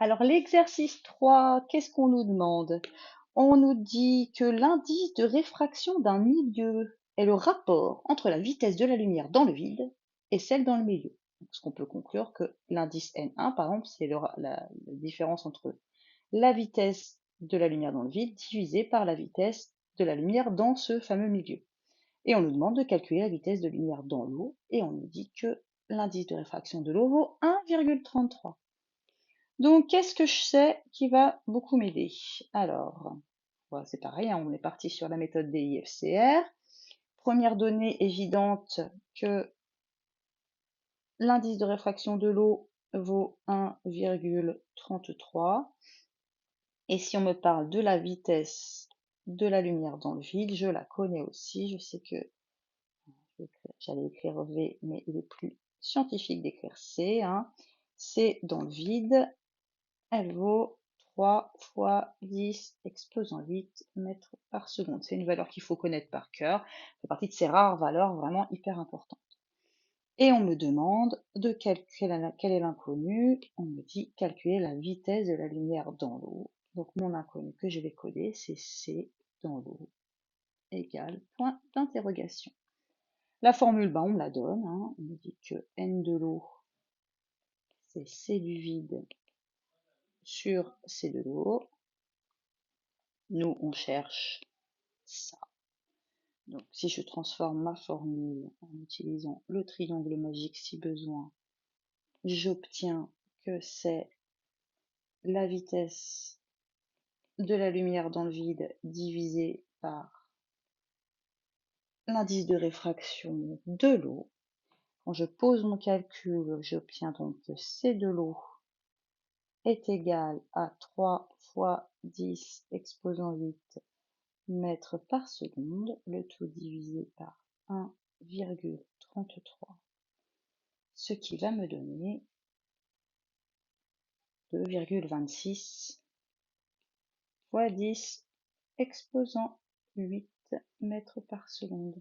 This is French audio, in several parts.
Alors, l'exercice 3, qu'est-ce qu'on nous demande? On nous dit que l'indice de réfraction d'un milieu est le rapport entre la vitesse de la lumière dans le vide et celle dans le milieu. Donc, ce qu'on peut conclure que l'indice N1, par exemple, c'est la différence entre la vitesse de la lumière dans le vide divisée par la vitesse de la lumière dans ce fameux milieu. Et on nous demande de calculer la vitesse de lumière dans l'eau, et on nous dit que l'indice de réfraction de l'eau vaut 1,33. Donc, qu'est-ce que je sais qui va beaucoup m'aider? Alors, voilà, c'est pareil, hein, on est parti sur la méthode des IFCR. Première donnée évidente que l'indice de réfraction de l'eau vaut 1,33. Et si on me parle de la vitesse de la lumière dans le vide, je la connais aussi. Je sais que j'allais écrire V, mais il est plus scientifique d'écrire C, hein. C dans le vide, elle vaut 3 fois 10 exposant 8 mètres par seconde. C'est une valeur qu'il faut connaître par cœur. Ça fait partie de ces rares valeurs vraiment hyper importantes. Et on me demande de calculer quel est l'inconnu. On me dit calculer la vitesse de la lumière dans l'eau. Donc mon inconnu que je vais coder, c'est C dans l'eau égale point d'interrogation. La formule, on me la donne, hein. On me dit que N de l'eau, c'est C du vide sur C de l'eau. Nous, on cherche ça. Donc, si je transforme ma formule en utilisant le triangle magique si besoin, j'obtiens que c'est la vitesse de la lumière dans le vide divisée par l'indice de réfraction de l'eau. Quand je pose mon calcul, j'obtiens donc que C de l'eau est égal à 3 fois 10 exposant 8 mètres par seconde, le tout divisé par 1,33, ce qui va me donner 2,26 fois 10 exposant 8 mètres par seconde.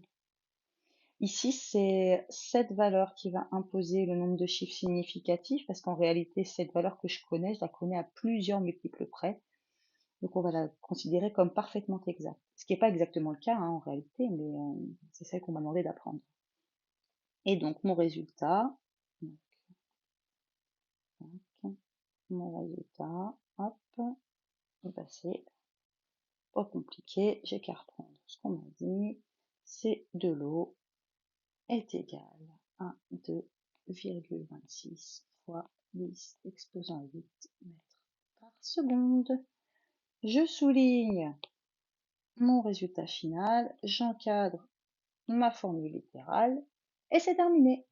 Ici, c'est cette valeur qui va imposer le nombre de chiffres significatifs, parce qu'en réalité, cette valeur que je la connais à plusieurs multiples près. Donc on va la considérer comme parfaitement exacte. Ce qui n'est pas exactement le cas, hein, en réalité, mais c'est ça qu'on m'a demandé d'apprendre. Et donc mon résultat, hop, c'est pas compliqué, j'ai qu'à reprendre ce qu'on m'a dit. C'est de l'eau est égal à 2,26 fois 10 exposant 8 mètres par seconde. Je souligne mon résultat final, j'encadre ma formule littérale et c'est terminé.